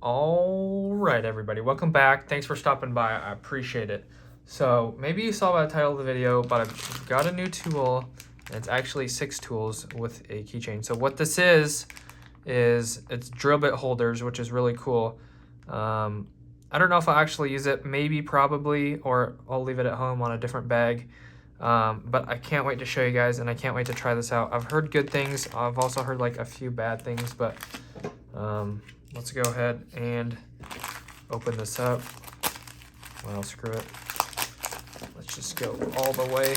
All right, everybody, welcome back. Thanks for stopping by. I appreciate it. So maybe you saw by the title of the video, but I've got a new tool. And it's actually 6 tools with a keychain. So what this is it's drill bit holders, which is really cool. I don't know if I'll actually use it, maybe, probably, or I'll leave it at home on a different bag. But I can't wait to show you guys, and I can't wait to try this out. I've heard good things. I've also heard like a few bad things, but let's go ahead and open this up. Well, screw it. Let's just go all the way.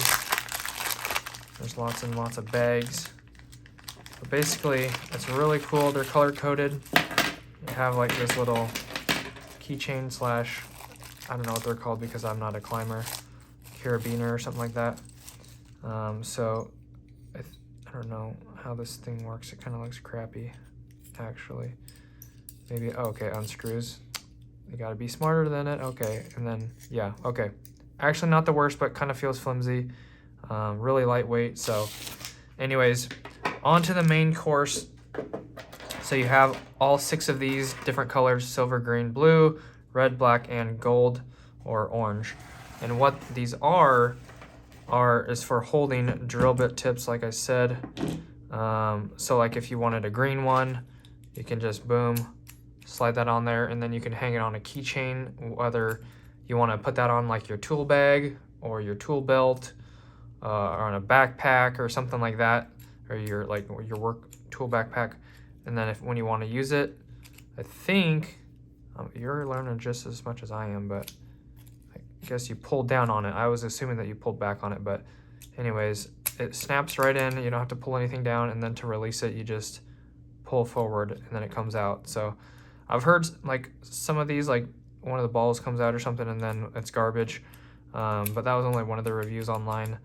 There's lots and lots of bags. But basically, it's really cool. They're color-coded. They have like this little keychain slash, I don't know what they're called because I'm not a climber, carabiner or something like that. So I don't know how this thing works. It kind of looks crappy, actually. Maybe, oh, okay, unscrews. You gotta be smarter than it. Okay, and then, yeah, okay. Actually not the worst, but kind of feels flimsy. Really lightweight. So anyways, on to the main course. So you have all 6 of these different colors: silver, green, blue, red, black, and gold or orange. And what these are is for holding drill bit tips, like I said. So like if you wanted a green one, you can just boom, slide that on there, and then you can hang it on a keychain, whether you want to put that on like your tool bag or your tool belt, or on a backpack or something like that, or your work tool backpack. And then when you want to use it, I think you're learning just as much as I am, but I guess you pulled down on it. I was assuming that you pulled back on it, but anyways, it snaps right in. You don't have to pull anything down, and then to release it, you just pull forward and then it comes out. So I've heard like some of these, like one of the balls comes out or something and then it's garbage, but that was only one of the reviews online.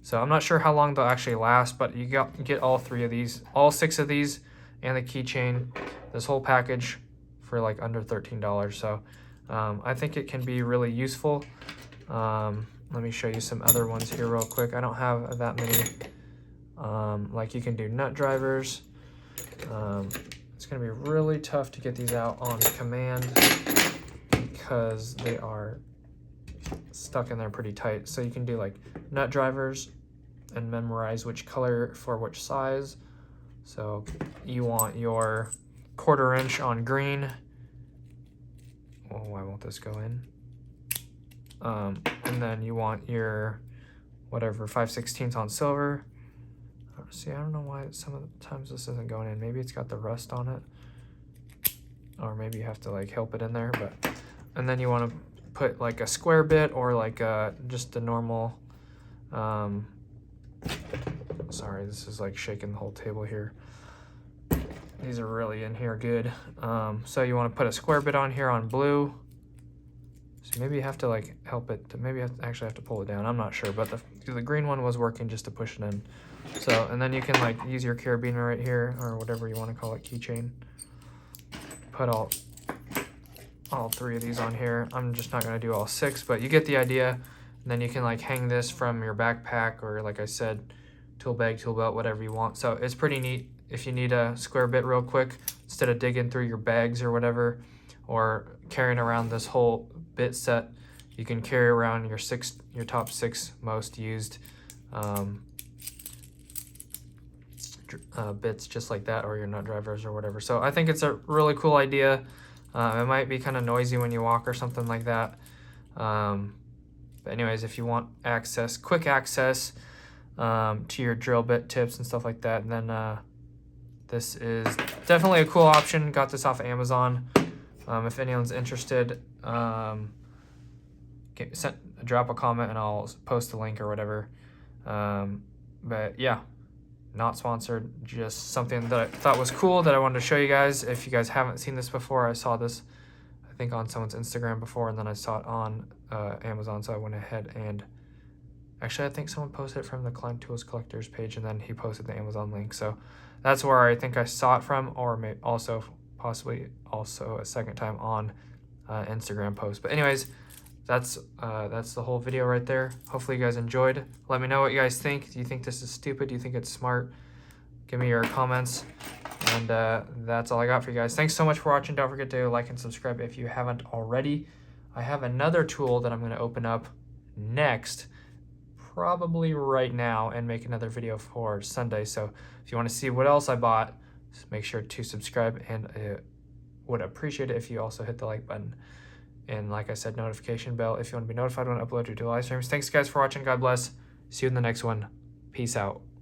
So I'm not sure how long they'll actually last, but you get all 3 of these, all 6 of these, and the keychain, this whole package for like under $13. So I think it can be really useful. Let me show you some other ones here real quick. I don't have that many. Like you can do nut drivers. It's going to be really tough to get these out on command because they are stuck in there pretty tight. So you can do like nut drivers and memorize which color for which size. So you want your 1/4 inch on green. Oh, why won't this go in? And then you want your whatever 5/16 on silver. See, I don't know why some of the times this isn't going in. Maybe it's got the rust on it, or maybe you have to like help it in there. But and then you want to put like a square bit or like just a normal. Sorry, this is like shaking the whole table here. These are really in here good. So you want to put a square bit on here on blue. So maybe you have to like help it. Maybe you actually have to pull it down. I'm not sure, but the green one was working just to push it in. So, and then you can like use your carabiner right here, or whatever you want to call it, keychain. Put all 3 of these on here. I'm just not going to do all 6, but you get the idea. And then you can like hang this from your backpack, or like I said, tool bag, tool belt, whatever you want. So it's pretty neat if you need a square bit real quick, instead of digging through your bags or whatever, or carrying around this whole bit set. You can carry around your top 6 most used bits just like that, or your nut drivers or whatever. So I think it's a really cool idea. It might be kind of noisy when you walk or something like that. But anyways, if you want access, quick access to your drill bit tips and stuff like that, then this is definitely a cool option. Got this off of Amazon. If anyone's interested, drop a comment and I'll post the link or whatever. But yeah, not sponsored, just something that I thought was cool that I wanted to show you guys. If you guys haven't seen this before, I saw this, I think, on someone's Instagram before, and then I saw it on Amazon, so I went ahead and actually I think someone posted it from the Climb Tools Collectors page, and then he posted the Amazon link. So that's where I think I saw it from, or maybe possibly also a second time on Instagram post. But anyways, that's the whole video right there. Hopefully you guys enjoyed. Let me know what you guys think. Do you think this is stupid? Do you think it's smart? Give me your comments. And that's all I got for you guys. Thanks so much for watching. Don't forget to like and subscribe if you haven't already. I have another tool that I'm going to open up next, probably right now, and make another video for Sunday. So if you want to see what else I bought, just make sure to subscribe, and I would appreciate it if you also hit the like button. And like I said, notification bell if you want to be notified when I upload your live streams. Thanks guys for watching. God bless. See you in the next one. Peace out.